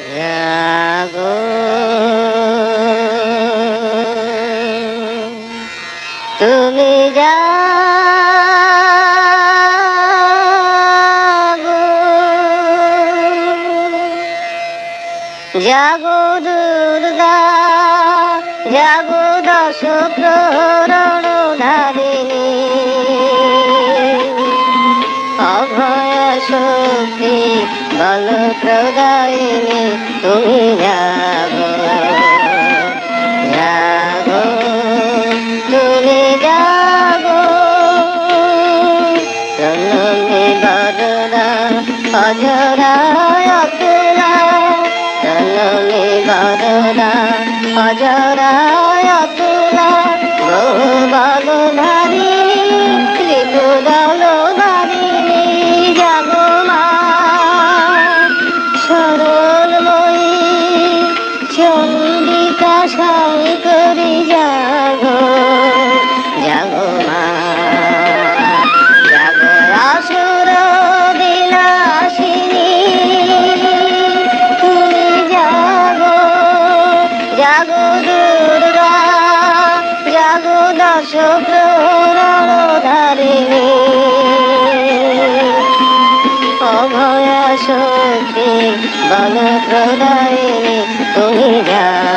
জাগো তুমি জাগো জাগো দুর্গা জাগো দশ প্রহরণ ধারিণী অভয় শক্তি বল প্রদায়িনী তুমি জাগো জাগো তুমি জাগো জননী বরদা অজরায় অতুলা জননী বরদা অজরায় অতুলা বহু বল ধারিণী ত্রিপুদল ধারিণী জাগো মা সরলময়ী চন্ডিকা শঙ্করী জাগো জাগো মা জাগো আসুর বিনাশিনী তুমি জাগো জাগো দুর্গা জাগো দশ প্রহরণ ধারিণী অভয় শক্তি বল প্রদায়িনী তুমি জাগো